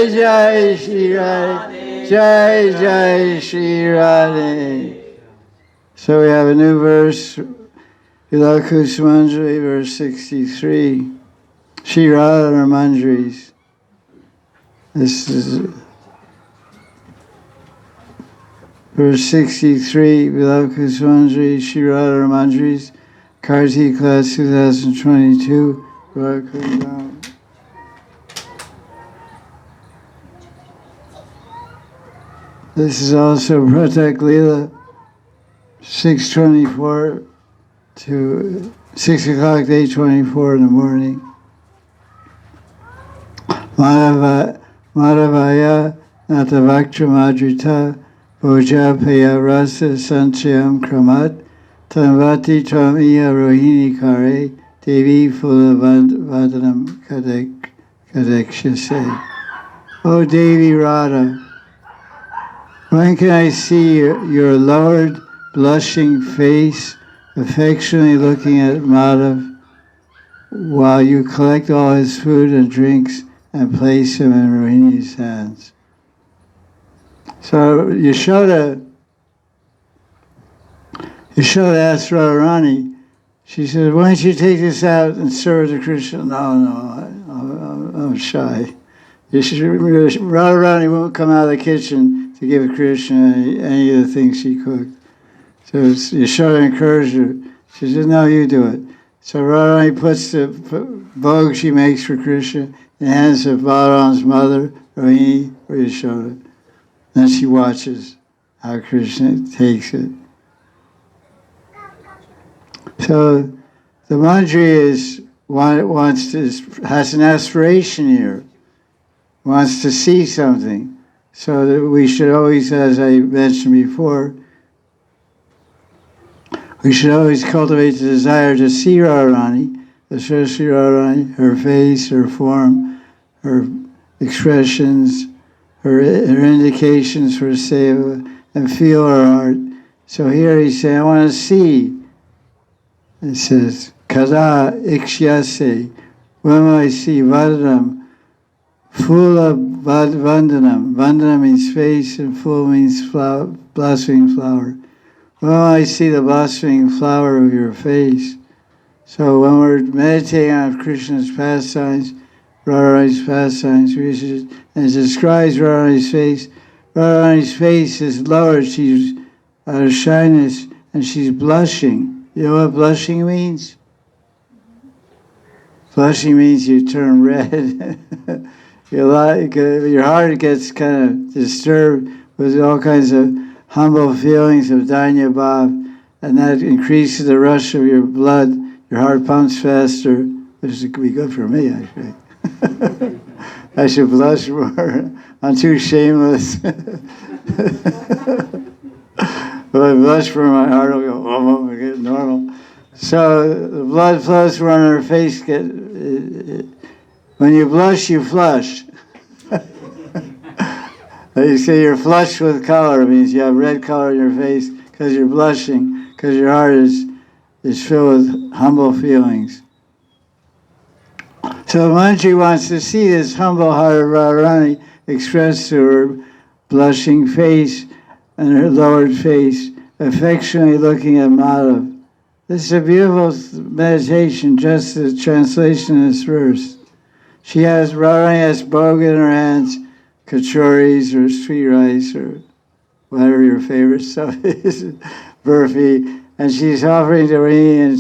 Jai Sri Radhe, Jai Jai Sri Radhe. So we have a new verse, Vilapa Kusumanjali, verse 63. Sri Radha and Her Manjaris. This is verse 63, Vilapa Kusumanjali, Sri Radha and Her Manjaris, Karttika class 2022. This is also Pratak Leela, 6:24 to 6 o'clock to 8:24 in the morning. Madhavaya Natavaktra Madrita Boja Paya Rasa Sanchayam Kramat Tanvati Twamiya Rohini Kare Devi Phula Vadanam Kadekshase. O Devi Radha, when can I see your lowered, blushing face, affectionately looking at Madhav, while you collect all his food and drinks and place him in Rohini's hands? So Yashoda asked Radharani, she said, why don't you take this out and serve to Krishna? No, I'm shy. Radharani won't come out of the kitchen to give Krishna any of the things she cooked. So Yashoda encouraged her. She said, no, you do it. So Radharani puts the bhog she makes for Krishna in the hands of Balaram's mother, Rohini, or Yashoda. Then she watches how Krishna takes it. So the Manjari has an aspiration here, wants to see something. So that we should always, as I mentioned before, we should always cultivate the desire to see Radharani, especially Radharani, her face, her form, her expressions, her indications for seva, and feel her heart. So here he's saying, I want to see. It says, Kada Ikshyase, when will I see Vadanam? Phula Vandanam. Vandana means face and Phula means flower, blossoming flower. When will I see the blossoming flower of your face? So when we're meditating on Krishna's pastimes, Radharani's pastimes, and it describes Radharani's face. Radharani's face is lowered, she's out of shyness, and she's blushing. You know what blushing means? Blushing means you turn red. Your heart gets kind of disturbed with all kinds of humble feelings of Danya Bhav, and that increases the rush of your blood. Your heart pumps faster, which could be good for me, actually. I should blush more. I'm too shameless. If I blush for my heart, will go, oh, I get normal. So the blood flows from her face. When you blush, you flush. You say you're flushed with color. It means you have red color in your face because you're blushing, because your heart is filled with humble feelings. So Manjari wants to see this humble heart of Radharani expressed through her blushing face and her lowered face, affectionately looking at Madhav. This is a beautiful meditation, just the translation of this verse. Radharani has bhog in her hands, kachoris or sweet rice or whatever your favorite stuff is, burfi, and she's offering to Rohini, and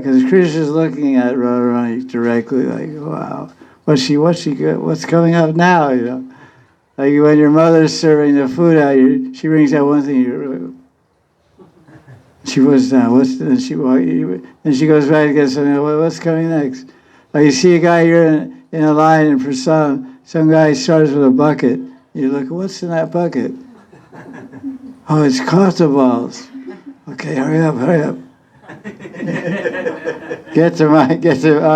because Krishna's looking at Radharani directly, like, wow, what's coming up now, you know? Like when your mother's serving the food out, she brings out one thing, she puts down, and she goes back to get something, what's coming next? Like you see a guy, you're in a line in prasadam, some guy starts with a bucket, you look, what's in that bucket? Oh, it's kotha balls. Okay, hurry up. I'm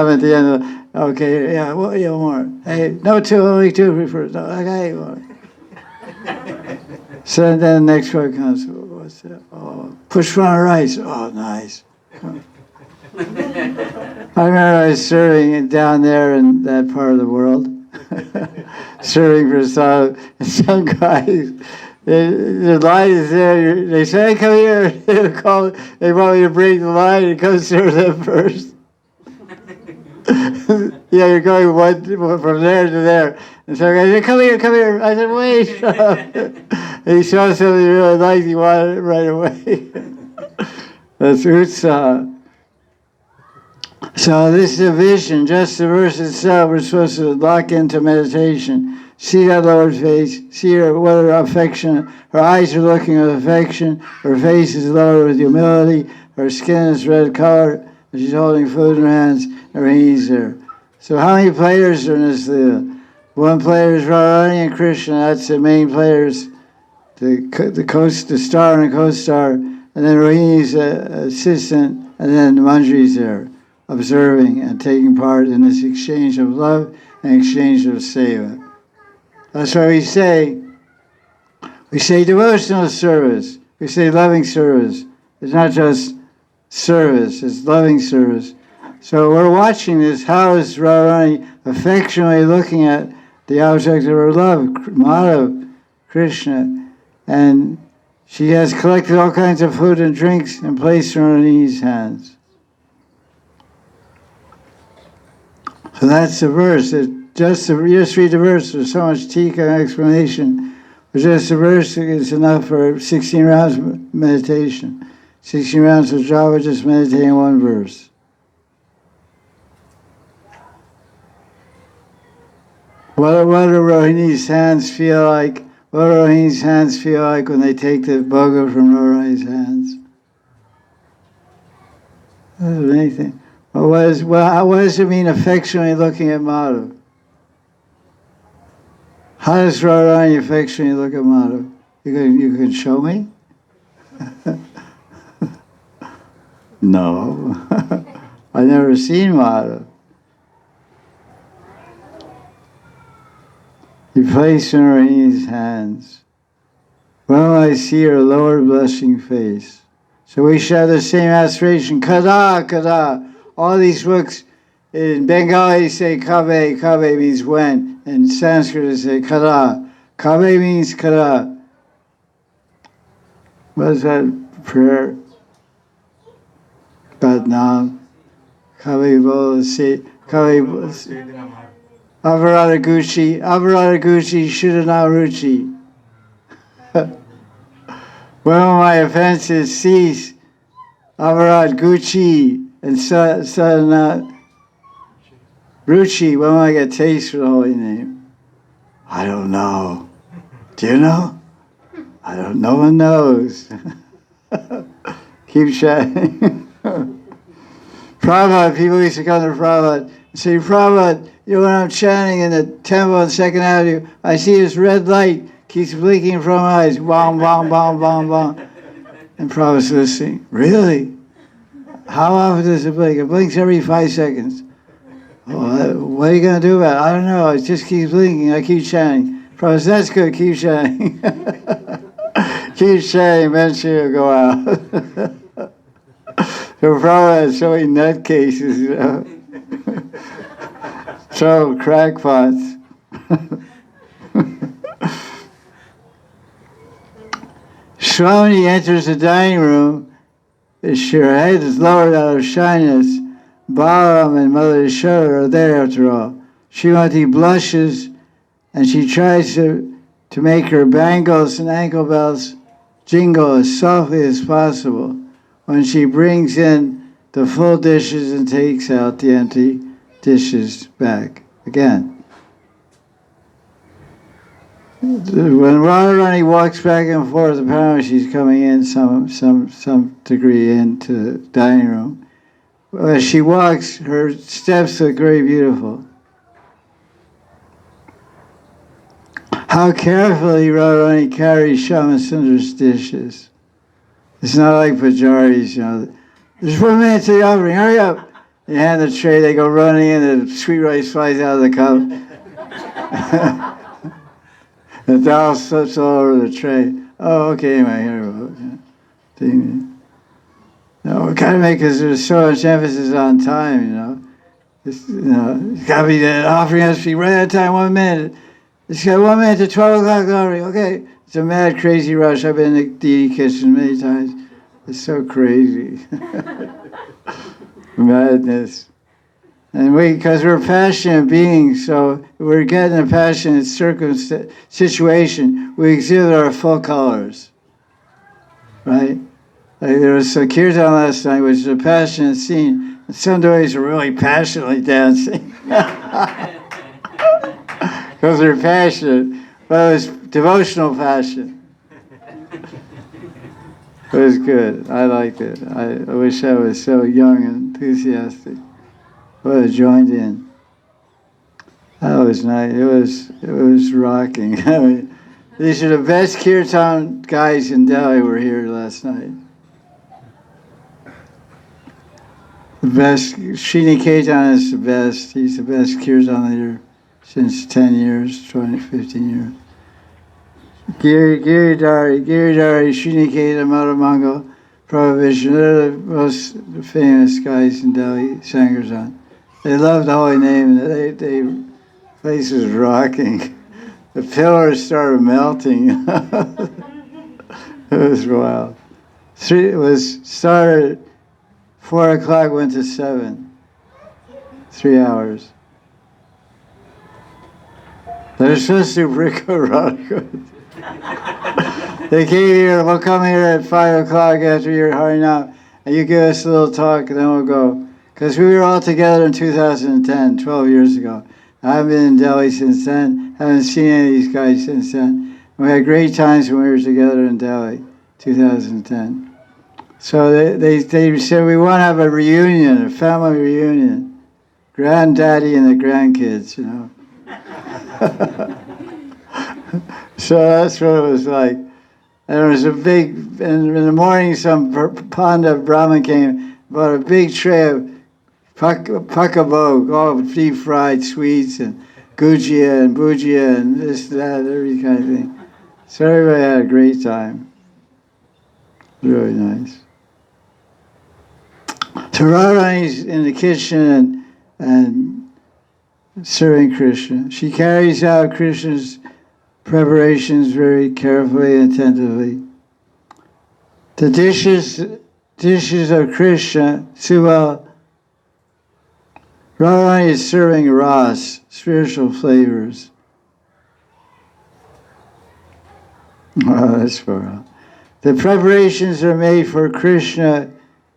at the end of okay, yeah, more. Hey, no, only two first. No, okay, more. So then the next one comes, what's that? Oh, pushpana rice. Oh, nice. I remember I was serving down there in that part of the world. serving prasadam. And some guys, the line is there. They say, hey, come here. They want me to break the line and come serve them first. Yeah, you're going from there to there. And so I said, come here. I said, wait. And he saw something he really liked, he wanted it right away. That's utsaha. So this is a vision, just the verse itself. We're supposed to lock into meditation. See that Lord's face, see her, what her affection, her eyes are looking with affection, her face is lowered with humility, her skin is red color, and she's holding food in her hands, her knees there. So how many players are in this Leela? One player is Radharani and Krishna, that's the main players, the star and the co-star, and then Rohini's assistant, and then the Manjari's there, observing and taking part in this exchange of love and exchange of seva. That's why we say devotional service, we say loving service. It's not just service, it's loving service. So we're watching this, how is Radharani affectionately looking at the object of her love, Madhav, Krishna, and she has collected all kinds of food and drinks and placed in Radharani's hands. So that's the verse. Just read the verse. There's so much tika and explanation. But just the verse is enough for 16 rounds of meditation. 16 rounds of japa, just meditating one verse. What do Rohini's hands feel like? What do Rohini's hands feel like when they take the bhoga from Rohini's hands? Anything. Well, what does it mean affectionately looking at Madhav? How does Radharani affectionately look at Madhav? You can show me? No. I've never seen Madhav. You place in Rohini's hands. Well, I see her lower blushing face. So we should have the same aspiration. Kada, kada. All these books, in Bengali say kabe, kabe means when. In Sanskrit they say kada. Kabe means kada. What is that prayer? Badnam. Kabe bol se, kabe bol se. Avarada Gucci, Shudana Ruchi. When will my offenses cease? Avarad Gucci and Sadana Ruchi. When will I get taste for the holy name? I don't know. Do you know? I don't. No one knows. Keep chatting. Prabhupada, people used to come to Prabhupada and say, Prabhupada, you know, when I'm chanting in the temple on 2nd Avenue, I see this red light keeps blinking from my eyes. Bong, bong, bong, bong, bong. And Prabhupada's listening. Really? How often does it blink? It blinks every 5 seconds. Oh, what are you going to do about it? I don't know. It just keeps blinking. I keep chanting. Prabhupada says, that's good. Keep chanting. Keep chanting. Eventually it'll go out. So Prabhupada has so many nutcases, you know. So crackpots. Swami enters the dining room. Her head is lowered out of shyness. Balaram and Mother Yashoda are there after all. Srimati blushes and she tries to make her bangles and ankle bells jingle as softly as possible when she brings in the full dishes and takes out the empty dishes back again. When Radharani walks back and forth, apparently she's coming in some degree into the dining room. As she walks, her steps look very beautiful. How carefully Radharani carries Shamasundar's dishes. It's not like Pujaris, you know. There's 4 minutes to the offering, hurry up! You hand the tray, they go running in, the sweet rice flies out of the cup. The dal slips all over the tray. Oh, okay, anyway, here we go. No, we kind of make, because there's so much emphasis on time, you know. It's got to be the offering has to be right on time, 1 minute. It's got 1 minute to 12 o'clock offering. Okay. It's a mad, crazy rush. I've been in the DD kitchen many times. It's so crazy. Madness. And because we're passionate beings, so we're getting a passionate situation, we exhibit our full colors. Right? Like there was a kirtan last night, which is a passionate scene. And some devotees are really passionately dancing. Because they're passionate. But it was devotional passion. It was good. I liked it. I wish I was so young and enthusiastic. But I joined in. That was nice. It was rocking. I mean, these are the best kirtan guys in Delhi were here last night. The best. Srini Ketan is the best. He's the best kirtan leader since 10 years, 20, 15 years. Giridhari, Srini Ketan, Madhamangal, Prabhupada, they're the most famous guys in Delhi, Sankirtan. They love the holy name, and the place was rocking. The pillars started melting. It was wild. It was started 4 o'clock, went to 7. 3 hours. They're supposed to Rico Radha. They came here, we'll come here at 5 o'clock after your Harinam, and you give us a little talk, and then we'll go. Because we were all together in 2010, 12 years ago. I haven't been in Delhi since then, haven't seen any of these guys since then. We had great times when we were together in Delhi, 2010. So they said, we want to have a reunion, a family reunion. Granddaddy and the grandkids, you know. So that's what it was like. And there was a big, and in the morning some Panda Brahmin came, bought a big tray of pakabog, all deep fried sweets and gujia and bujia and this, that, every kind of thing. So everybody had a great time. Really nice. So Radharani's in the kitchen and serving Krishna. She carries out Krishna's preparations very carefully and attentively. The dishes of Krishna, Subal, Radharani is serving ras, spiritual flavors. Oh, that's far. The preparations are made for Krishna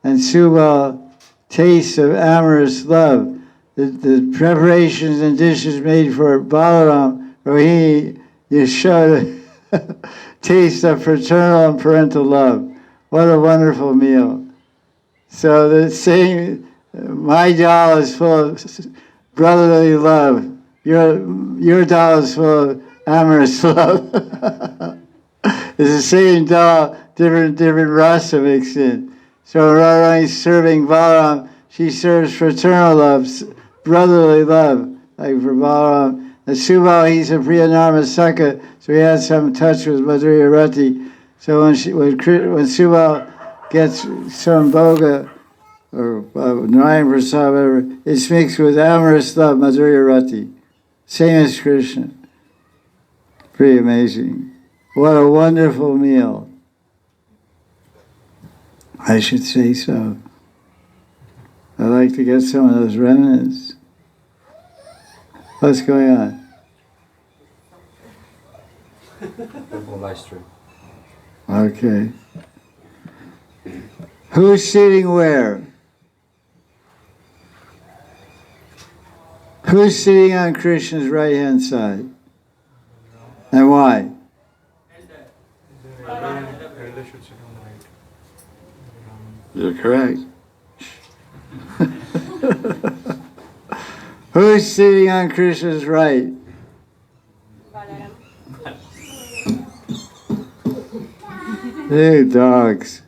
and Subal, tastes of amorous love. The preparations and dishes made for Balaram, Rohini, Yashoda, taste of fraternal and parental love. What a wonderful meal. So the same, my dal is full of brotherly love. Your dal is full of amorous love. It's the same dal, different rasa mixed in. So Radharani is serving Balaram, she serves fraternal love, brotherly love, like for Balaram. And Subal, he's a Priyanarma Sakha, so he has some touch with Madhurya Rati. So when Subal gets some boga, or Narayan Prasad, whatever, it's mixed with amorous love, Madhurya Rati. Same as Krishna. Pretty amazing. What a wonderful meal. I should say so. I'd like to get some of those remnants. What's going on? Live stream. Okay. Who's sitting where? Who's sitting on Krishna's right-hand side? And why? You're correct. Who's sitting on Krishna's right? Hey, dogs.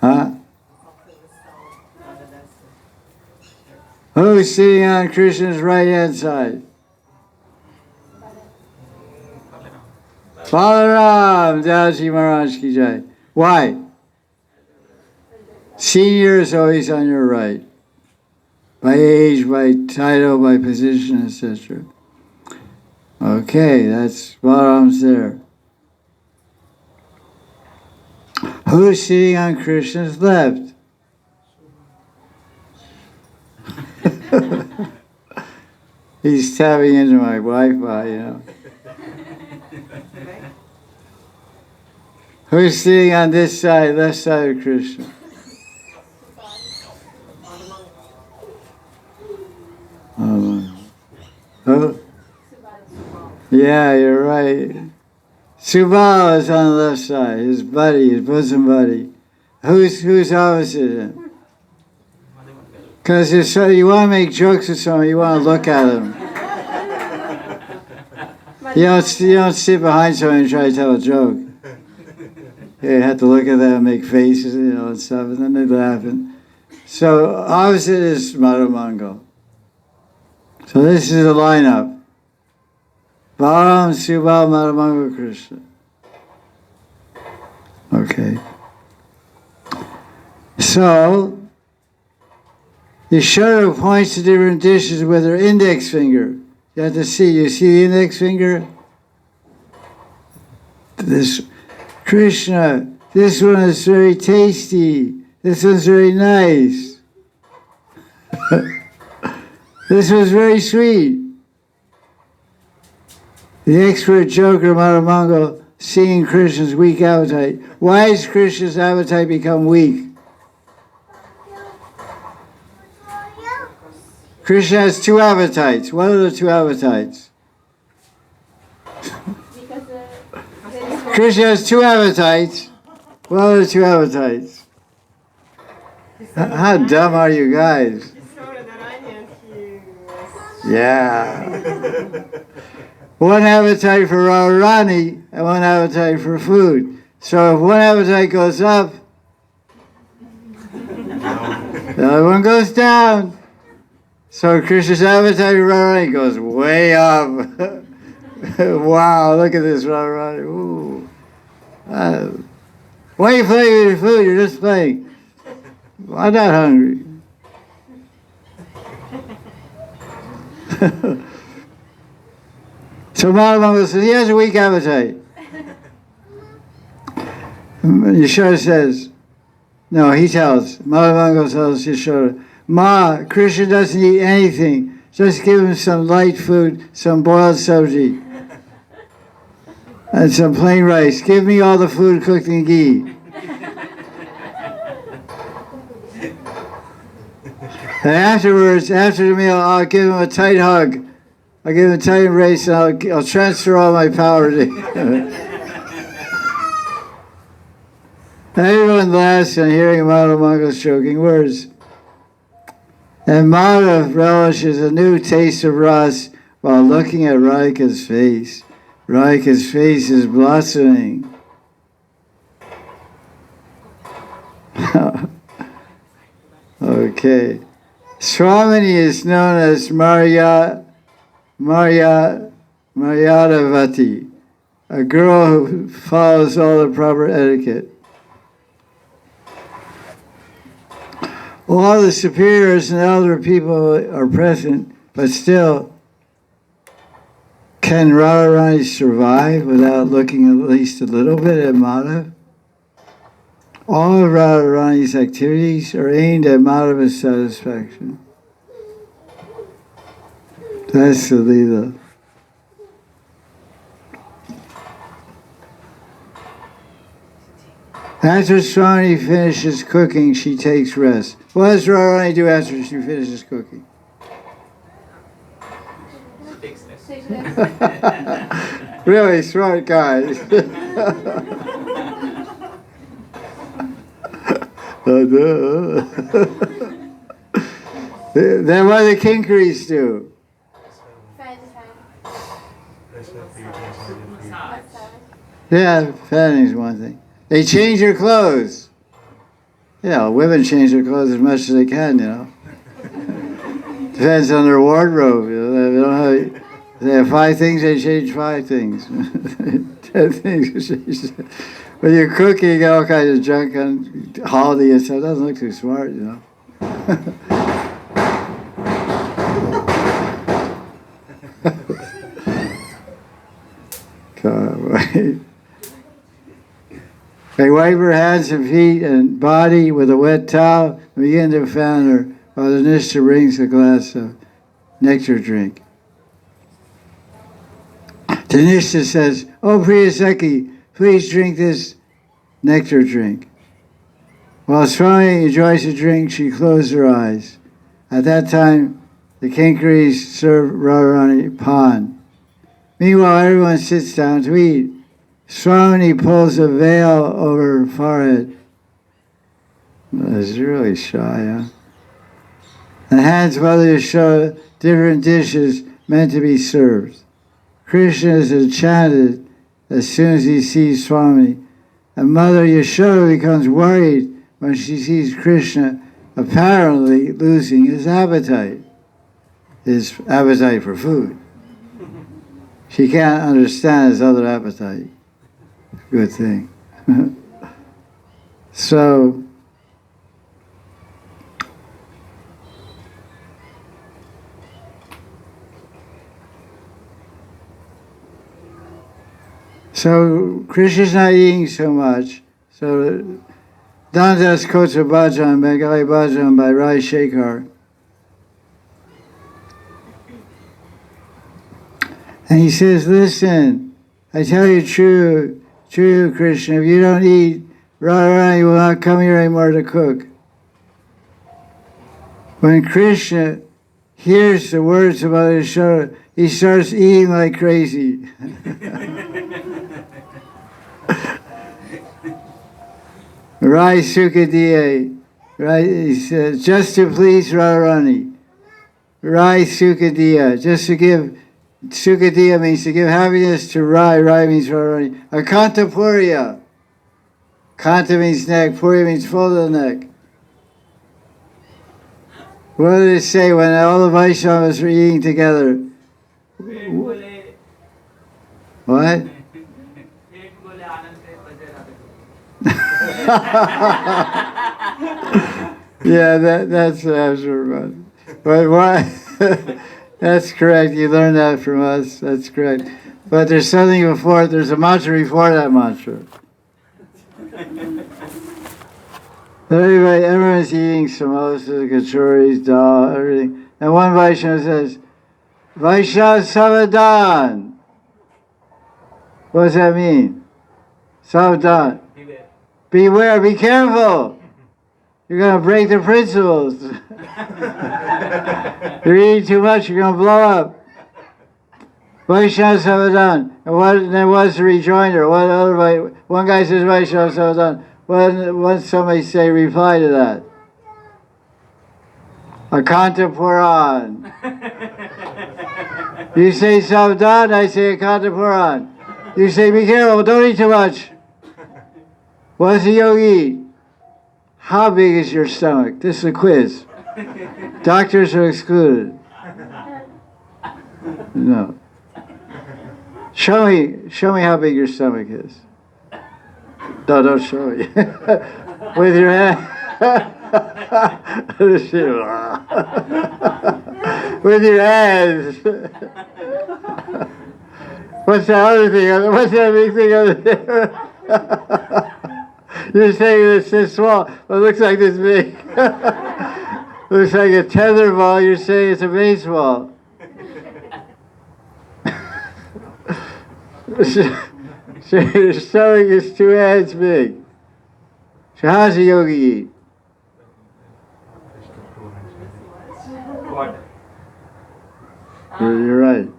Huh? Who's sitting on Krishna's right-hand side? Balaram, Daji Maharaj ki jai. Why? Senior is always on your right. By age, by title, by position, etc. Okay, that's Balaram's there. Who's sitting on Krishna's left? He's tapping into my Wi-Fi, you know. Who's sitting on this side, left side of Krishna? Oh. Yeah, you're right. Subal is on the left side, his buddy, his bosom buddy. Who's opposite him? Because you want to make jokes with someone, you want to look at them. You don't sit behind someone and try to tell a joke. You have to look at them and make faces, and stuff, and then they laugh. So opposite is Madhamangal. So this is the lineup. Balaram, Subal, Madhamangal, Krishna. Okay. So, Yashoda points to different dishes with her index finger. You have to see. You see the index finger? This, Krishna, this one is very tasty. This one's very nice. This one's very sweet. The expert joker Madhamangal seeing Krishna's weak appetite. Why has Krishna's appetite become weak? Krishna has two appetites. What are the two appetites? Krishna has two appetites. What are the two appetites? How dumb are you guys? Yeah. One appetite for Radharani and one appetite for food. So if one appetite goes up, the other one goes down. So Krishna's appetite for Radharani goes way up. Wow, look at this Radharani. Ooh. Why are you playing with your food? You're just playing. I'm not hungry. So Madhamangal says, he has a weak appetite. Yashoda says, no, he tells, Madhamangal tells Yashoda, Ma, Krishna doesn't eat anything. Just give him some light food, some boiled sabji, and some plain rice. Give me all the food cooked in ghee. And afterwards, after the meal, I'll give him a tight hug. I'll give him a tight embrace, and I'll transfer all my power to him. Everyone laughs on hearing Madhamangal's joking words. And Madhav relishes a new taste of ras while looking at Radhika's face. Radhika's face is blossoming. Okay. Swamini is known as Maryadavati, a girl who follows all the proper etiquette. All the superiors and elder people are present, but still, can Radharani survive without looking at least a little bit at Madhav? All of Radharani's activities are aimed at Madhava's satisfaction. That's the Leela. After Swami finishes cooking, she takes rest. What does Radharani do after she finishes cooking? Really smart guys. Then what do the Kinkaris do? Yeah, fanning is one thing. They change their clothes. Yeah, women change their clothes as much as they can, Depends on their wardrobe. They have 5 things, they change 5 things. things. She said, when you're cooking, all kinds of junk on holiday and stuff, it doesn't look too smart, you know. They wipe her hands and feet and body with a wet towel and begin to fan her while the Nishta brings a glass of nectar drink. The Nishta says, "Oh, Priyasaki, please drink this nectar drink." While Swami enjoys the drink, she closed her eyes. At that time, the Kinkaris serve Radharani pan. Meanwhile, everyone sits down to eat. Swami pulls a veil over her forehead. She's really shy, huh? And hands Mother Yashoda different dishes meant to be served. Krishna is enchanted as soon as he sees Swami, and Mother Yashoda becomes worried when she sees Krishna apparently losing his appetite for food. She can't understand his other appetite. Good thing. So Krishna's not eating so much. So Dandas quotes a Bhajan, Bengali Bhajan by Rai Shekhar. And he says, "Listen, I tell you true, Krishna, if you don't eat, Radharani will not come here anymore to cook." When Krishna hears the words of Mother Yashoda, he starts eating like crazy. Rai Sukadiya, right? He says, just to please Radharani. Rai Sukadiya, just to give, Sukadiya means to give happiness to Rai. Rai means Radharani. Akanta Puriya. Kanta means neck, Puriya means full of the neck. What did it say when all the Vaishnavas were eating together? What? Yeah, that's sure. But why? That's correct. You learned that from us. That's correct. But there's something before. There's a mantra before that mantra. Everyone's eating samosas, kachoris, dal, everything. And one Vaishnava says, "Vaishnav Savadan." What does that mean? Savadan. Beware, be careful. You're going to break the principles. You're eating too much, you're going to blow up. Vaishnav Savadan. And then what's the rejoinder? One guy says Vaishnav Savadan. What somebody say reply to that? Akanta Puran. You say Savdan, I say Akanta Puran. You say be careful, don't eat too much. What does a yogi eat? How big is your stomach? This is a quiz. Doctors are excluded. No. Show me how big your stomach is. No, don't show me. With your hand. With your hands. What's the other thing? What's that big thing over there? You're saying it's this small, but it looks like this big. Looks like a tether ball. You're saying it's a baseball. So your stomach is 2 hands big. So how does a yogi eat? You're right.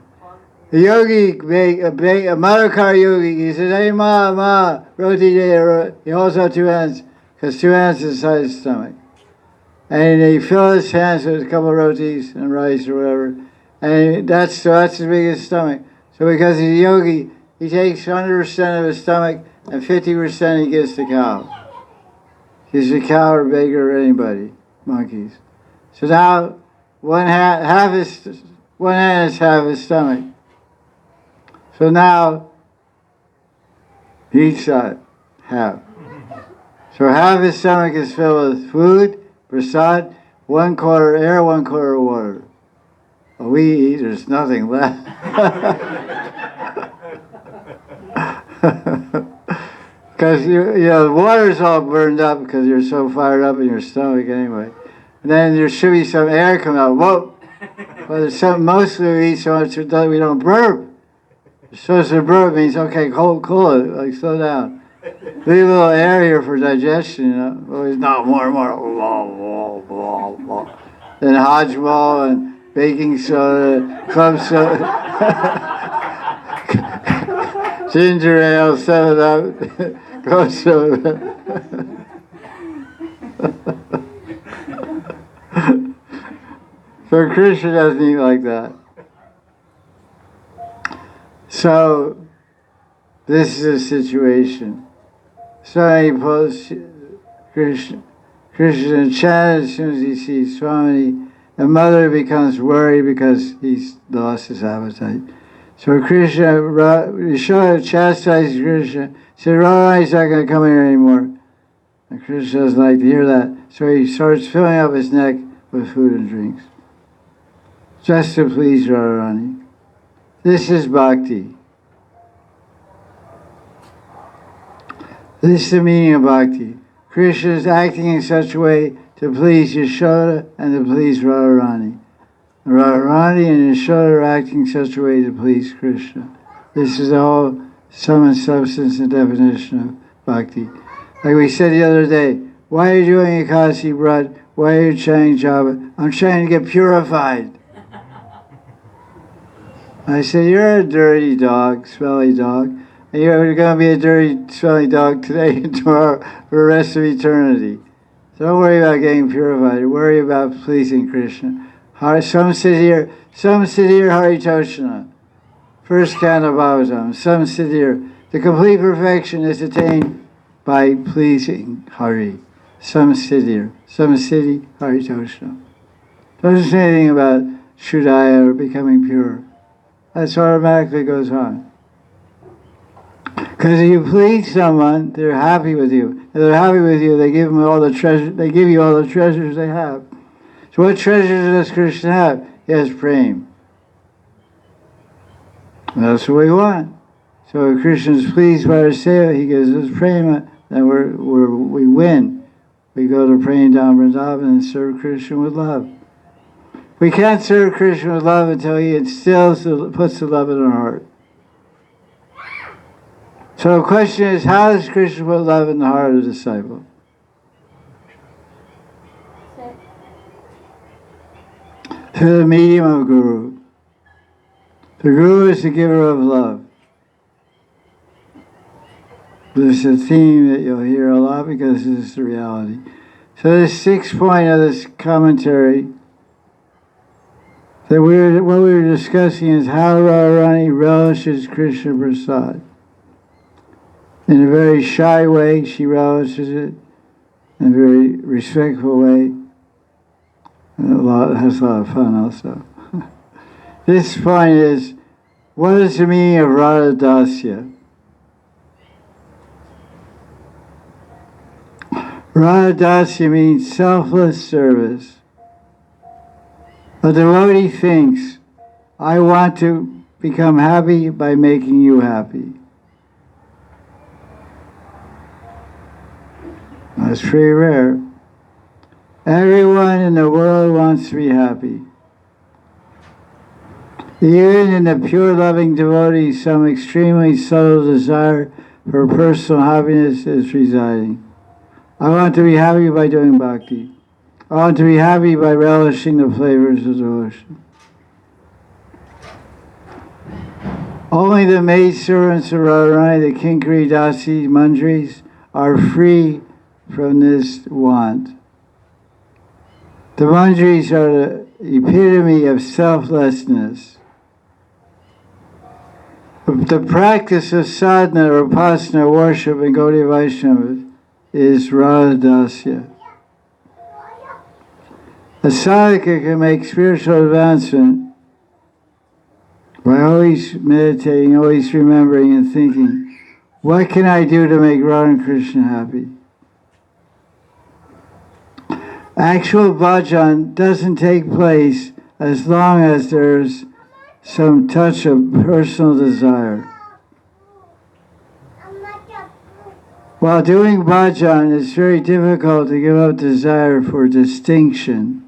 A yogi, a Madhukar yogi, he says, "Hey ma, roti de." He holds out 2 hands, because 2 hands is the size of his stomach. And he fills his hands with a couple of rotis and rice or whatever. And that's as big as his stomach. So because he's a yogi, he takes 100% of his stomach and 50% he gives to cow. Gives the cow or beggar or anybody, monkeys. So now one hand is half his stomach. So now Each side, half. So half his stomach is filled with food, prasad, 1/4 air, 1/4 water. Well, we eat, there's nothing left. Because the water's all burned up because you're so fired up in your stomach anyway. And then there should be some air coming out. Whoa! Well, there's some, mostly we eat so much we don't burp. You're supposed to burp means, okay, cool it, like slow down. Leave a little air here for digestion, Well, it's not more and more. Blah, blah, blah, blah. Then hodgeball and baking soda, club soda, ginger ale, 7-Up, club soda. So Krishna doesn't eat like that. So this is a situation. So he pulls Krishna enchanted as soon as he sees Swami. The mother becomes worried because he's lost his appetite. So Krishna, Yashoda chastises Krishna, said, Radharani's not going to come here anymore. And Krishna doesn't like to hear that. So he starts filling up his neck with food and drinks, just to please Radharani. This is bhakti. This is the meaning of bhakti. Krishna is acting in such a way to please Yashoda and to please Radharani. Radharani and Yashoda are acting in such a way to please Krishna. This is all sum and substance and definition of bhakti. Like we said the other day, why are you doing Ekadasi Vrat? Why are you chanting japa? I'm trying to get purified. I said, you're a dirty dog, smelly dog. And you're going to be a dirty, smelly dog today and tomorrow for the rest of eternity. So don't worry about getting purified. Worry about pleasing Krishna. Some sit here Haritoshana. First canto Bhajan. Some sit here. The complete perfection is attained by pleasing Hari. Some sit here. Some city Haritoshana. Doesn't say anything about Shuddhaya or becoming pure. That automatically goes on. Because if you please someone, they're happy with you. If they're happy with you, they give them all the treasure. They give you all the treasures they have. So what treasures does Krishna have? He has prema. That's what we want. So if Krishna is pleased by our seva, he gives us prema, then we win. We go to praying down Vrindavan and serve Krishna with love. We can't serve Krishna with love until he instills, puts the love in our heart. So the question is, how does Krishna put love in the heart of the disciple? Through the medium of Guru. The Guru is the giver of love. This is a theme that you'll hear a lot because this is the reality. So the sixth point of this commentary, that what we were discussing is how Radharani relishes Krishna Prasad. In a very shy way, she relishes it. In a very respectful way. And has a lot of fun also. This point is, what is the meaning of Radha Dasya? Radha Dasya means selfless service. A devotee thinks, I want to become happy by making you happy. That's pretty rare. Everyone in the world wants to be happy. Even in the pure loving devotee, some extremely subtle desire for personal happiness is residing. I want to be happy by doing bhakti. I want to be happy by relishing the flavors of devotion. Only the maidservants of Radharani, the Kinkari, Dasi, Manjaris, are free from this want. The Manjaris are the epitome of selflessness. The practice of sadhana or upasana, worship in Gaudiya Vaishnava, is Radha Dasya. A sadhaka can make spiritual advancement by always meditating, always remembering and thinking, What can I do to make Radha and Krishna happy? Actual bhajan doesn't take place as long as there's some touch of personal desire. While doing bhajan, it's very difficult to give up desire for distinction.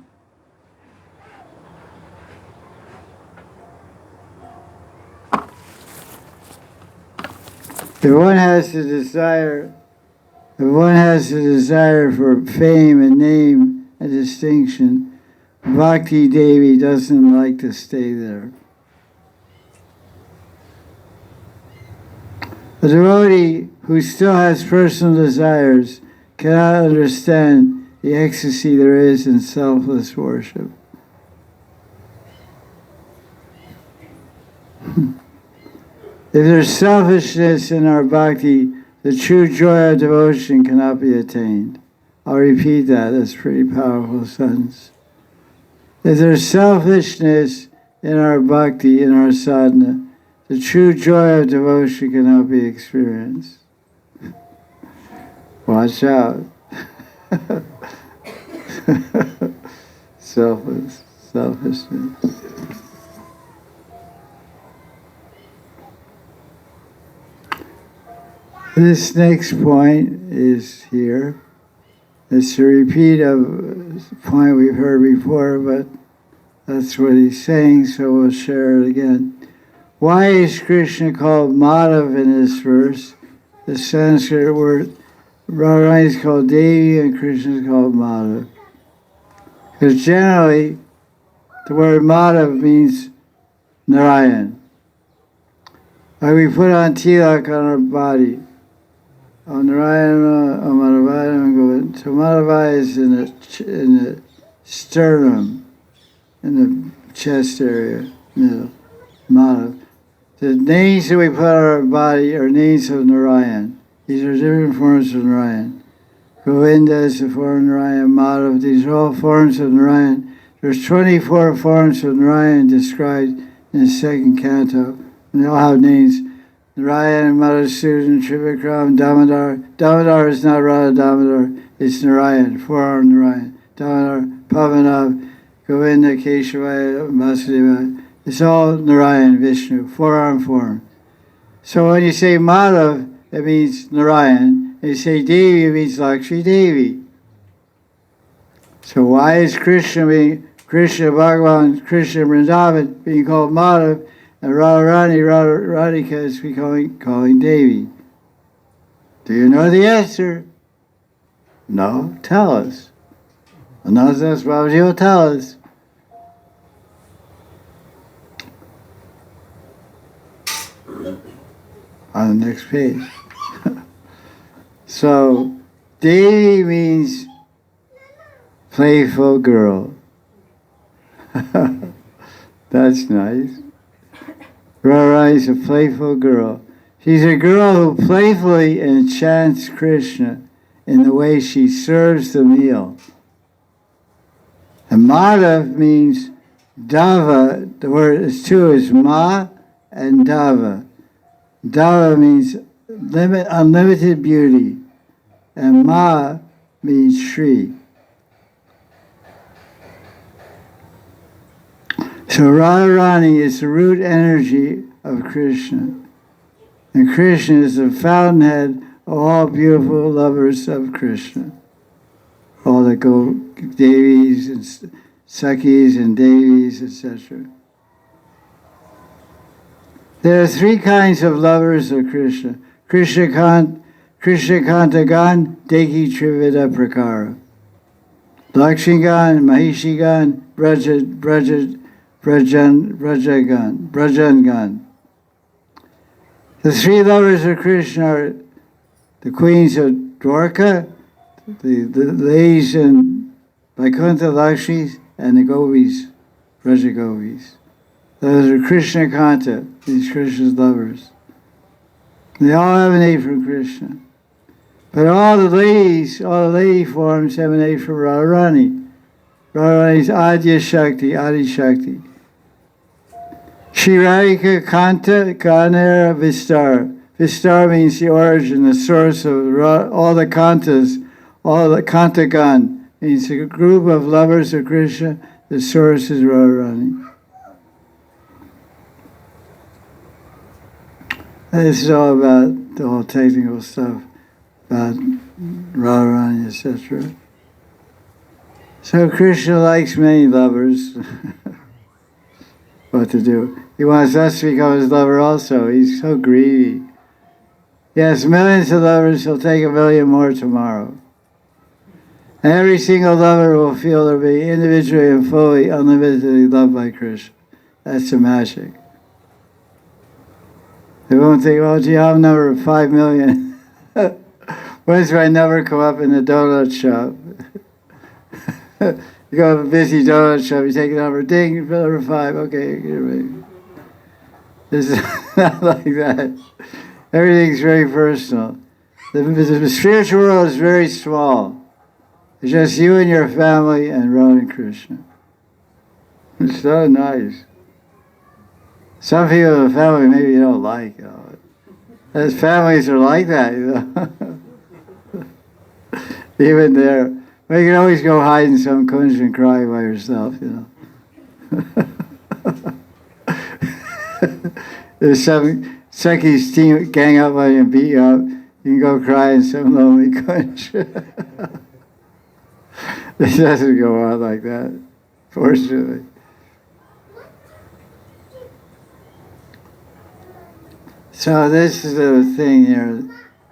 If one has the desire for fame and name and distinction, Bhakti Devi doesn't like to stay there. A devotee who still has personal desires cannot understand the ecstasy there is in selfless worship. If there's selfishness in our bhakti, the true joy of devotion cannot be attained. I'll repeat that, that's a pretty powerful sentence. If there's selfishness in our bhakti, in our sadhana, the true joy of devotion cannot be experienced. Watch out. Selfishness. This next point is here. It's a repeat of a point we've heard before, but that's what he's saying, so we'll share it again. Why is Krishna called Madhav in this verse? The Sanskrit word Radharani is called Devi and Krishna is called Madhav. Because generally, the word Madhav means Narayan. Like we put on tilak on our body. On Narayana, on Madhavaya, so Madhavaya is in the sternum, in the chest area, middle, Madhav. The names that we put on our body are names of Narayan. These are different forms of Narayan. Govinda is the form of Narayan, Madhav, these are all forms of Narayan. There's 24 forms of Narayan described in the second canto, and they all have names. Narayan, Madhusudan, Trivikram, Damodar. Damodar is not Radha Damodar, it's Narayan, four-armed Narayan. Damodar, Pavanav, Govinda, Keshava, Vasudeva. It's all Narayan, Vishnu, four-armed form. So when you say Madhav, it means Narayan. And you say Devi, it means Lakshmi Devi. So why is Krishna Bhagavan, Krishna Vrindavan being called Madhav? And Radhika is calling Devi. Do you know the answer? No? Tell us. Unless that's Babaji will tell us. On the next page. So, Devi means playful girl. That's nice. Radharani is a playful girl. She's a girl who playfully enchants Krishna in the way she serves the meal. And Madhav means Dava. The word is two, is Ma and Dava. Dava means unlimited beauty. And Ma means Shri. So Radharani is the root energy of Krishna. And Krishna is the fountainhead of all beautiful lovers of Krishna. All the Devis and Sakhis and Devis, etc. There are three kinds of lovers of Krishna. Krishna Kantagan, Deki Trivida Prakara. Lakshigan, Mahishigan, Bhajan. The three lovers of Krishna are the queens of Dwarka, the ladies in Vaikuntha Lakshmis, and the Gopis, Braja Gopis. Those are Krishna Kanta, these Krishna's lovers. They all emanate from Krishna. But all the lady forms emanate from Radharani. Radharani is Adi Shakti. Shri Radhika Kanta Ganera Vistar Vistar means the origin, the source of all the kantas, all the kantagan means a group of lovers of Krishna. The source is Radharani. This is all about the whole technical stuff about Radharani, etc. So Krishna likes many lovers. What to do? He wants us to become his lover also. He's so greedy. He has millions of lovers. He'll take 1,000,000 more tomorrow. And every single lover will feel they'll be individually and fully, unlimitedly loved by Krishna. That's the magic. They won't think, oh, gee, I have a number of 5 million. When's my number come up in the donut shop? You go to a busy donut shop, you take a number, ding, number 5, okay, get it. This is not like that. Everything's very personal. The spiritual world is very small. It's just you and your family and Radha and Krishna. It's so nice. Some people in the family maybe you don't like. As families are like that, Even there. But you can always go hide in some kunj and cry by yourself, There's some Seki's team gang up on you and beat you up. You can go cry in some lonely kunj. It doesn't go on like that, fortunately. So this is the thing here.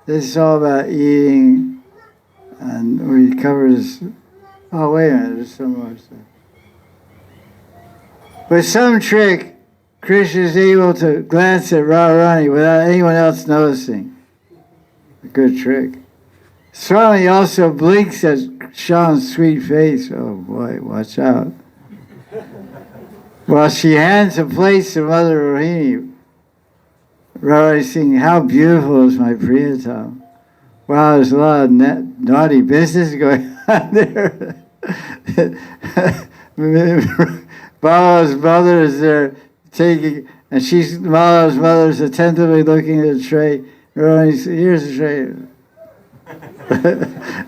This is all about eating, and we cover this. Oh, wait a minute, there's some more stuff. With some trick, Krishna is able to glance at Radharani without anyone else noticing. A good trick. Swami also blinks at Shyam's sweet face. Oh boy, watch out. While she hands a plate to Mother Rohini, Radharani singing, how beautiful is my Priyatam. Wow, there's a lot of naughty business going on there. Bala's mother is there taking, and Bala's mother is attentively looking at the tray. Radharani says, here's the tray.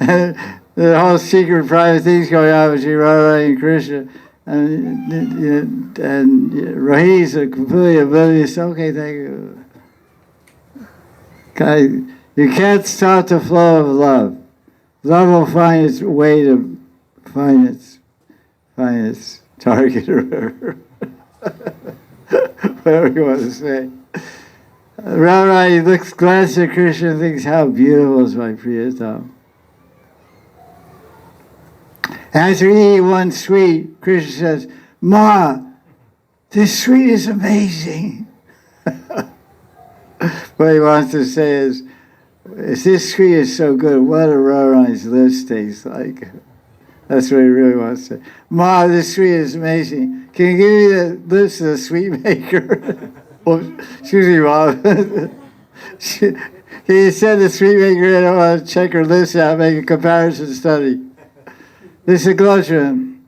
And the whole secret private things going on between Radharani and Krishna. And Rohini's completely oblivious. Okay, thank you. You can't stop the flow of love. Love will find its way to find its target or whatever you want to say. Radharani glances at Krishna and thinks, how beautiful is my Priyatam. After eating one sweet, Krishna says, Ma, this sweet is amazing. What he wants to say is, if this sweet is so good, what do Radharani's lips taste like? That's what he really wants to say. Ma, this sweet is amazing. Can you give me the lips of the sweet maker? Well, excuse me, Mom. He said the sweet maker, I don't want to check her lips out, make a comparison study. This is a Gloshan.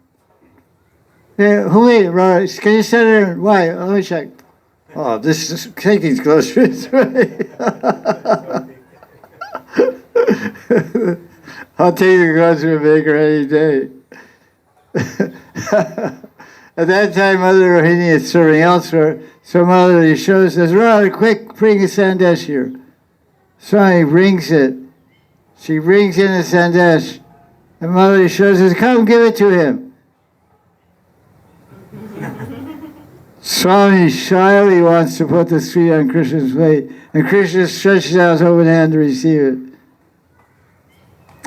Yeah, who made it, Radharani? Can you send her? Why? Let me check. Oh, this is, take these groceries. I'll take the grocery maker any day. At that time, Mother Rohini is serving elsewhere. So Mother Yashoda says, Radha, quick, bring a sandesh here. Swami brings it. She brings in a sandesh. And Mother Yashoda says, come, give it to him. Swami shyly wants to put the sweet on Krishna's plate, and Krishna stretches out his open hand to receive it.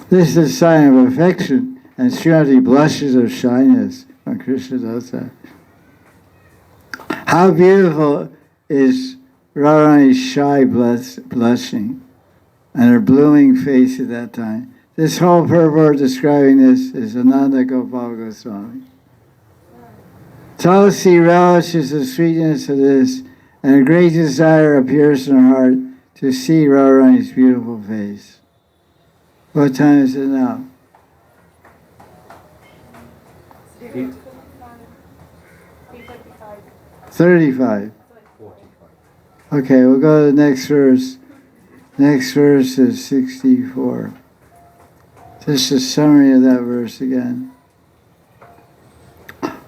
This is a sign of affection, and Srimati blushes of shyness when Krishna does that. How beautiful is Radharani's shy blushing, and her blooming face at that time. This whole purport describing this is Ananda Gopal Goswami. Tulsi relishes the sweetness of this, and a great desire appears in her heart to see Radharani's beautiful face. What time is it now? 35. Okay, we'll go to the next verse. Next verse is 64. Just a summary of that verse again.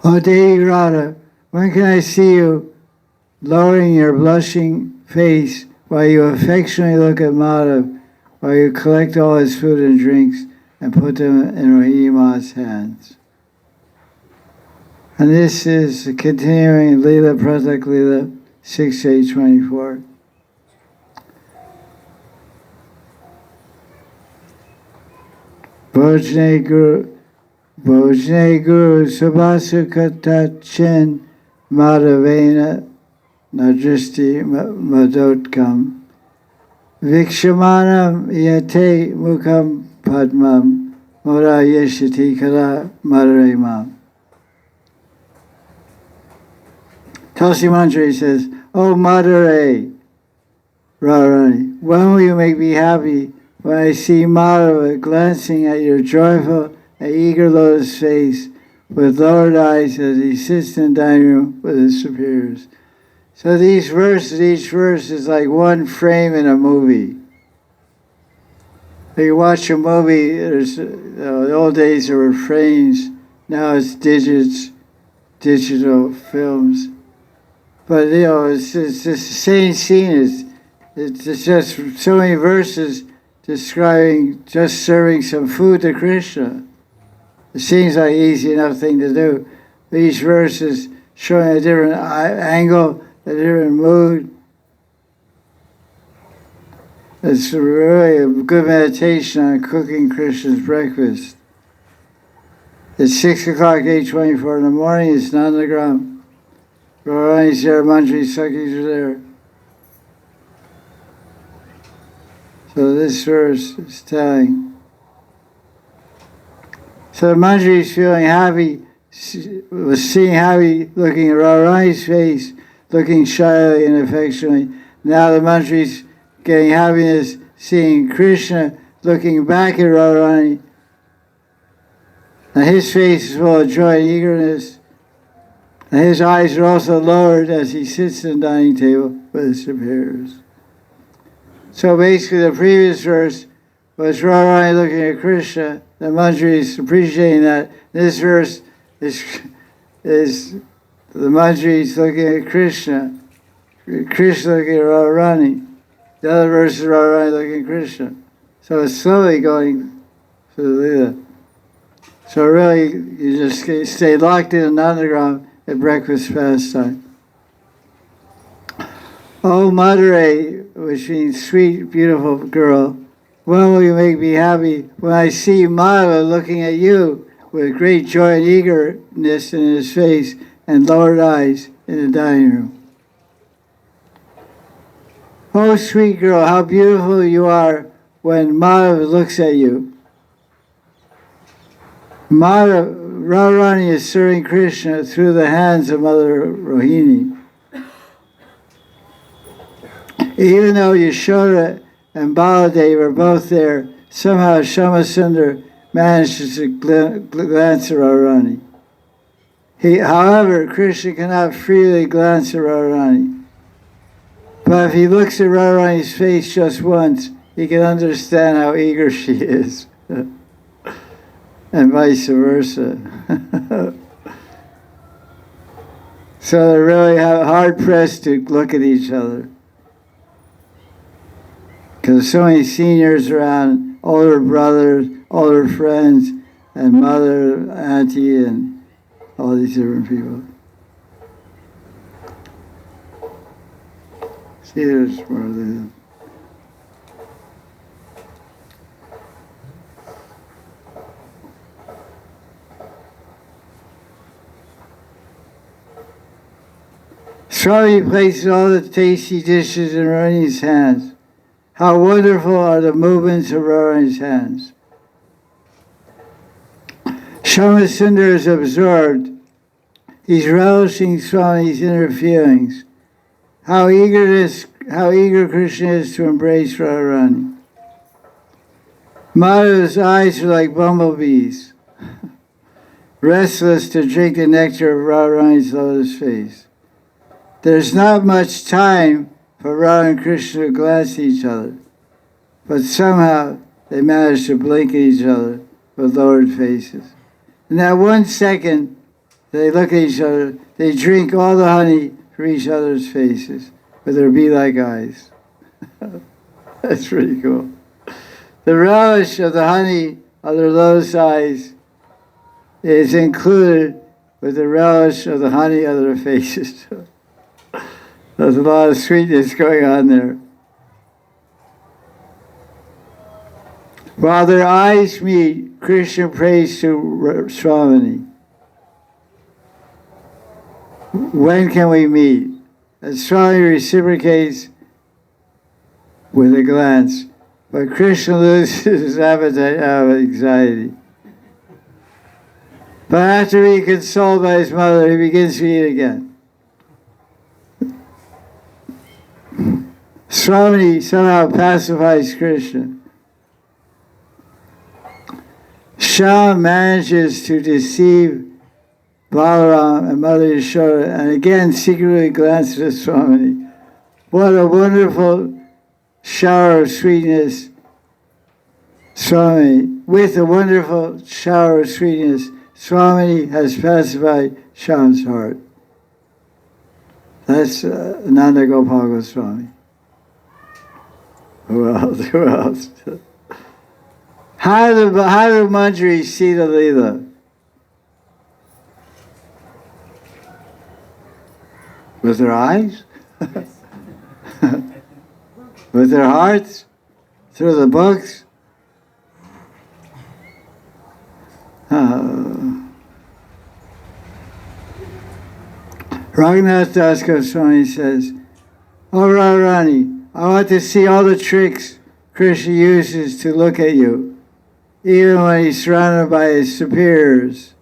O Devi Radha, when can I see you lowering your blushing face while you affectionately look at Madhav, while you collect all his food and drinks and put them in Rohini Ma's hands? And this is continuing Leela Pratak Leela 6:8-24. Bhojne Guru Subhasukatachin Madhavena Nadristi Madotkam Vikshamanam Yate Mukham Padmam Mora Yeshati Kala Madaremam. Tulsi Manjari says, "O Madare Radharani, when will you make me happy when I see Madhava glancing at your joyful and eager lotus face with lowered eyes as he sits in the dining room with his superiors?" So these verses, each verse is like one frame in a movie. You watch a movie, there's, in the old days there were frames, now it's digital films. But it's just the same scene. It's just so many verses describing just serving some food to Krishna. It seems like an easy enough thing to do. But each verse is showing a different angle, a different mood. It's really a good meditation on cooking Krishna's breakfast. It's 6 o'clock, 8:24 in the morning. It's Nandagram. Radharani's there, Manjari Sakhis are there. So this verse is telling. So Manjari's feeling happy, was seeing happy, looking at Radharani's face, looking shyly and affectionately. Now the Manjari's getting happiness, seeing Krishna, looking back at Radharani. And his face is full of joy and eagerness. And his eyes are also lowered as he sits at the dining table with his superiors. So basically the previous verse was Radharani looking at Krishna, the Manjari is appreciating that. This verse is the Manjari is looking at Krishna, Krishna looking at Radharani. The other verse is Radharani looking at Krishna. So it's slowly going through the Leela. So really, you just stay locked in Nandagram at breakfast pastime. Oh, Madare, which means sweet, beautiful girl, when will you make me happy when I see Madhava looking at you with great joy and eagerness in his face and lowered eyes in the dining room? Oh, sweet girl, how beautiful you are when Madhava looks at you. Radharani is serving Krishna through the hands of Mother Rohini. Even though Yashoda and Baladev are both there, somehow Shamasundar manages to glance at Radharani. However, Krishna cannot freely glance at Radharani. But if he looks at Radharani's face just once, he can understand how eager she is. And vice versa. So they're really hard-pressed to look at each other. Because so many seniors around, older brothers, older friends, and mother, auntie, and all these different people. See, there's more of them. Swami places all the tasty dishes in Radharani's hands. How wonderful are the movements of Radharani's hands. Shamasundar is absorbed. He's relishing Swami's inner feelings. How eager Krishna is to embrace Radharani. Madhava's eyes are like bumblebees, restless to drink the nectar of Radharani's lotus face. There's not much time for Radha and Krishna to glance at each other. but somehow they manage to blink at each other with lowered faces. In that 1 second, they look at each other, they drink all the honey from each other's faces with their bee-like eyes. That's pretty cool. The relish of the honey of their lotus eyes is included with the relish of the honey of their faces. There's a lot of sweetness going on there. While their eyes meet, Krishna prays to Srimati. When can we meet? And Srimati reciprocates with a glance, but Krishna loses his appetite out of anxiety. But after being consoled by his mother, he begins to eat again. Srimati somehow pacifies Krishna. Shyam manages to deceive Balaram and Mother Yashoda, and again secretly glances at Srimati. What a wonderful shower of sweetness, Srimati. With a wonderful shower of sweetness, Srimati has pacified Shyam's heart. That's Nanda Gopal Goswami. Who else? Who else? How do Manjaris see the Leela? With their eyes? With their hearts? Through the books? Raghunatha Das Goswami says, "Oh Radharani, I want to see all the tricks Krishna uses to look at you, even when he's surrounded by his superiors.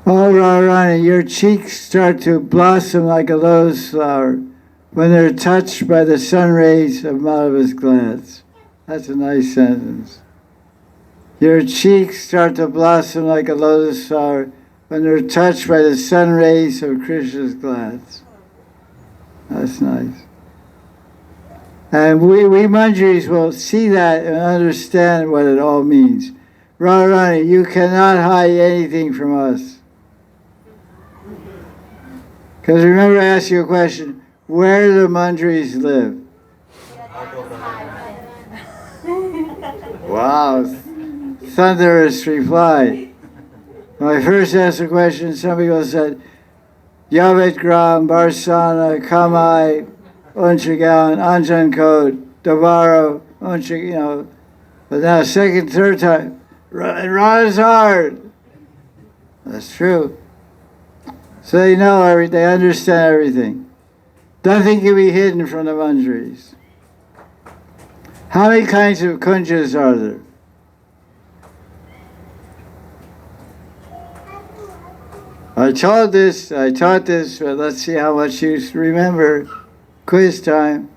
Oh Radharani, your cheeks start to blossom like a lotus flower when they're touched by the sun rays of Madhava's glance." That's a nice sentence. Your cheeks start to blossom like a lotus flower when they're touched by the sun rays of Krishna's glance. That's nice. And we Manjaris will see that and understand what it all means. Radharani, you cannot hide anything from us. Because remember, I asked you a question, where do the Manjaris live? Wow, thunderous reply. When I first asked the question, some people said, Yavet Gram, Barsana, Kamai, Unchigan, Anjankot, Davaro, Unchig, but now second, third time, Radha's hard. That's true. So they know everything, they understand everything. Nothing can be hidden from the Manjaris. How many kinds of kunjas are there? I taught this, but let's see how much you remember. Quiz time.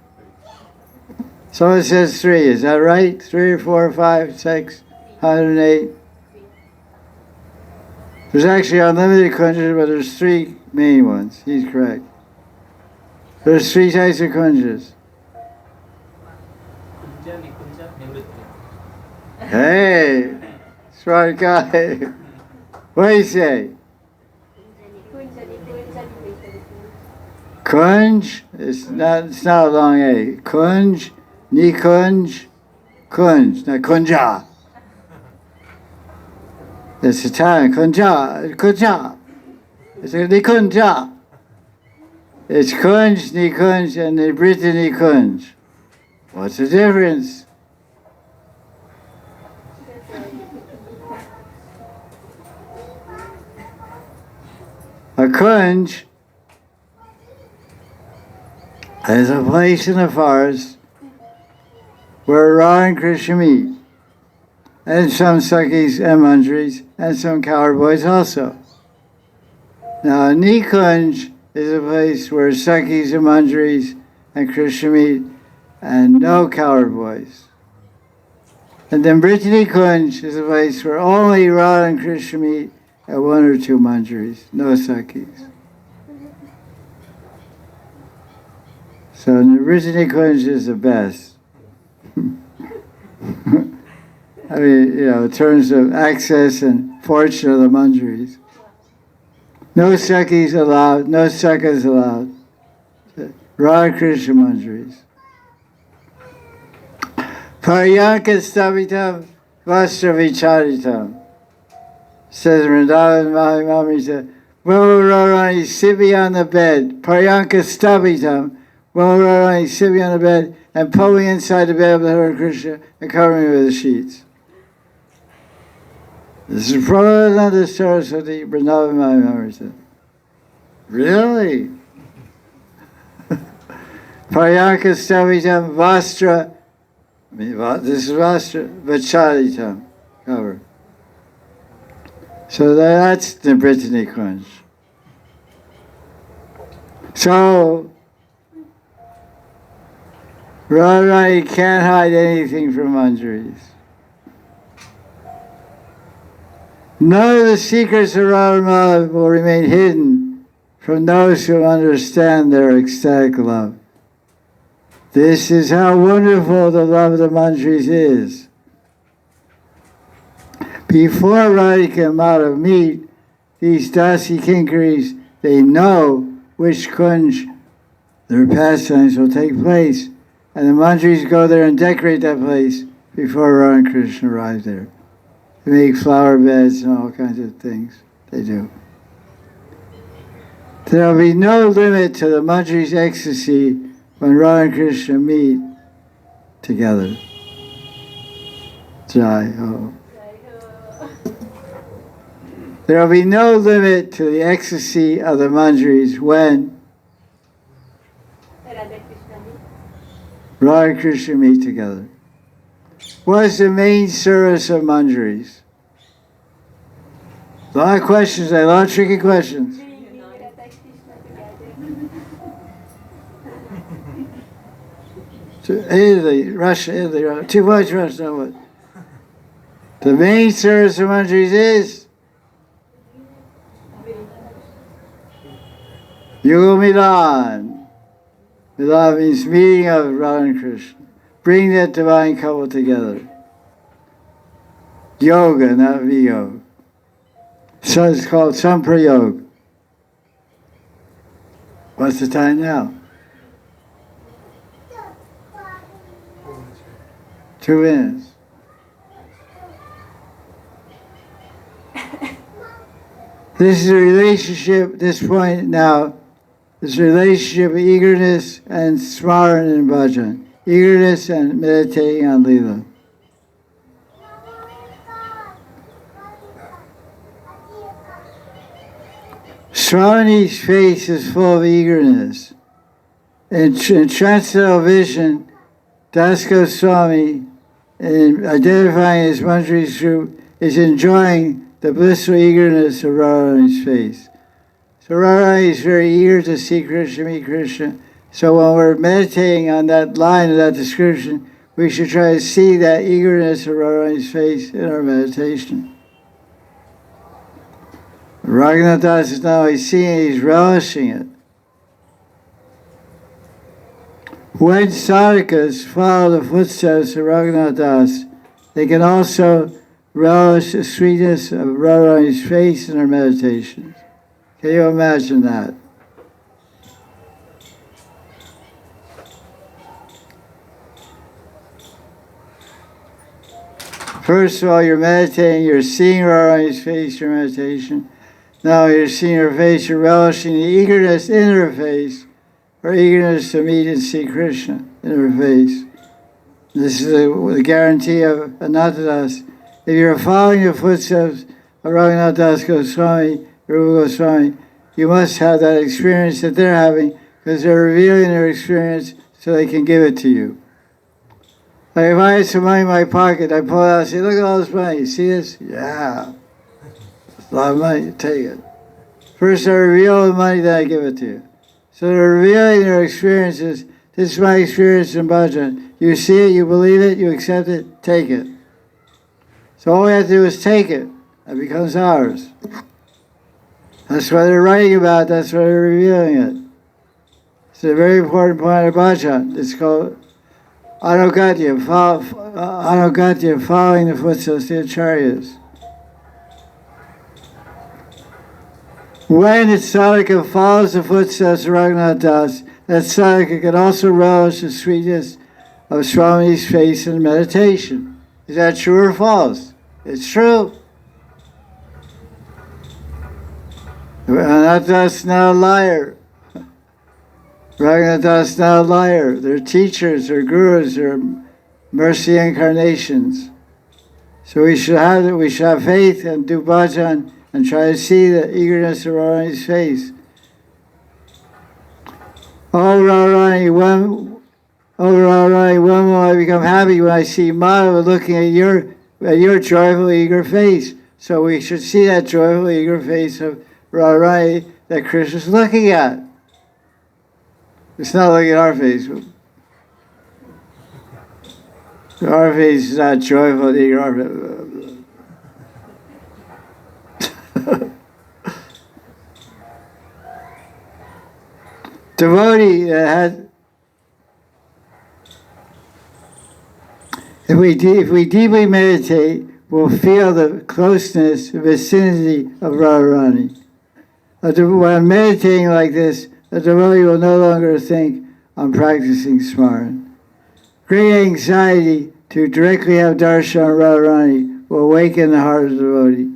Someone says 3, is that right? 3 or 4 or 5, 6, 108. There's actually unlimited kunjas, but there's 3 main ones. He's correct. There's 3 types of kunjas. Hey, smart guy. What do you say? Kunj, it's not a long A. Kunj, Nikunj, Kunj, not Kunja. It's Italian, Kunja. It's a Nikunja. It's Kunj, Nikunj, and the Brittany Kunj. What's the difference? A kunj is a place in the forest where Radha and Krishna meet, and some Sakis and Manjaris, and some cowherd boys also. Now, a Nikunj is a place where Sakis and Manjaris and Krishna meet, and no cowherd boys. And then Brittany Kunj is a place where only Radha and Krishna meet, and 1 or 2 Manjaris, no Sakis. So Nivritti Kunj is the best. I mean, in terms of access and fortune of the manjaris. No Sakhis allowed, no Sakhas allowed. Radha Krishna manjaris. Paryanka stavitam vastra vicharitam. Says Radha and Her Manjaris. Well, Radharani sitting on the bed. Paryanka stavitam. Well, Radharani sitting on the bed and pulling inside the bed of the Lord Krishna and covering it with the sheets. This is Prabhupada Saraswati Vrindavan Mahamahari. Really? Paryanka stavitam vastra. This is vastra vacharitam. Cover. So that's the Brittany Kunj. So Radharani can't hide anything from manjaris. None of the secrets of Radharani will remain hidden from those who understand their ecstatic love. This is how wonderful the love of the manjaris is. Before Radhika and Madhav meet, these dasi kinkaris, they know which kunj their pastimes will take place, and the manjaris go there and decorate that place before Radha and Krishna arrive there. They make flower beds and all kinds of things they do. There will be no limit to the manjaris' ecstasy when Radha and Krishna meet together. Jai Ho. There will be no limit to the ecstasy of the manjaris when Radha and Krishna meet together. What is the main service of manjaris? A lot of questions, a lot of tricky questions. Italy, Russia, too much Russia, no what? The main service of manjaris is Yuga Milan. Milan means meeting of Radha and Krishna. Bring that divine couple together. Yoga, not Viyoga. So it's called Samprayog. What's the time now? 2 minutes. This is a relationship, this point now, this relationship of eagerness and Smaran and Bhajan. Eagerness and meditating on Leela. Shravani's face is full of eagerness. In transcendental vision, Das Goswami, in identifying his manjaris group, is enjoying the blissful eagerness of Radharani's face. So Radharani is very eager to see Krishna, meet Krishna. So when we're meditating on that line of that description, we should try to see that eagerness of Radharani's face in our meditation. Raghunatha Das is not only seeing it, he's relishing it. When sadhakas follow the footsteps of Raghunatha Das, they can also relish the sweetness of Radharani's face in their meditations. Can you imagine that? First of all, you're meditating, you're seeing Radharani's face in your meditation. Now you're seeing her face, you're relishing the eagerness in her face, or eagerness to meet and see Krishna in her face. This is the guarantee of Anantadas. If you're following the footsteps of Raghunatha Das Goswami, Rupa Goswami, you must have that experience that they're having, because they're revealing their experience so they can give it to you. Like if I had some money in my pocket, I pull it out and say, look at all this money. You see this? Yeah. A lot of money, take it. First I reveal the money, then I give it to you. So they're revealing their experiences. This is my experience in Bhajan. You see it, you believe it, you accept it, take it. So all we have to do is take it. It becomes ours. That's what they're writing about, that's why they're revealing it. It's a very important point of Bhajan. It's called Anugatya, following the footsteps of the acharyas. When the sadhaka follows the footsteps of Raghunatha Das, that sadhaka can also relish the sweetness of Swami's face in meditation. Is that true or false? It's true. Raghunatha Das is not a liar. Raghunatha Das is not a liar. They're teachers, they're gurus, they're mercy incarnations. So we should have faith and do bhajan and try to see the eagerness of Radharani's face. Oh Radharani, when will I become happy when I see Madan looking at your joyful, eager face? So we should see that joyful, eager face of Radharani that Krishna's looking at. It's not looking at our face. Our face is not joyful, eager. Devotee that had, if we deeply meditate, we'll feel the closeness, the vicinity of Radharani. When meditating like this, the devotee will no longer think, I'm practicing Smaran. Great anxiety to directly have darshan of Radharani will awaken the heart of the devotee.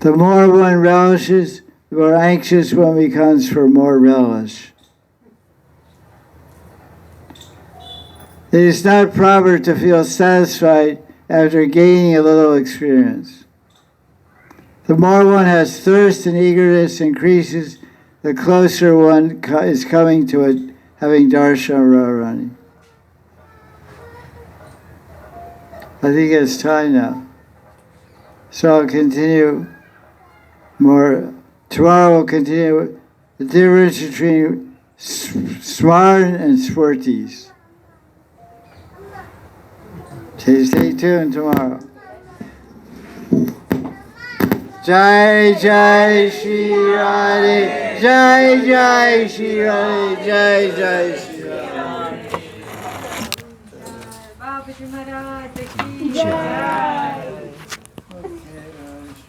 The more one relishes, the more anxious one becomes for more relish. It is not proper to feel satisfied after gaining a little experience. The more one has thirst and eagerness increases, the closer one is coming to it, having darshan of Radharani. I think it's time now. So I'll continue more. Tomorrow we'll continue the difference between Smaran and Spurtis. Stay tuned tomorrow. Jai Jai Sri Radhe, Jai Jai Sri Radhe, Jai Jai Sri Radhe. Babaji Maharaj ki Jai.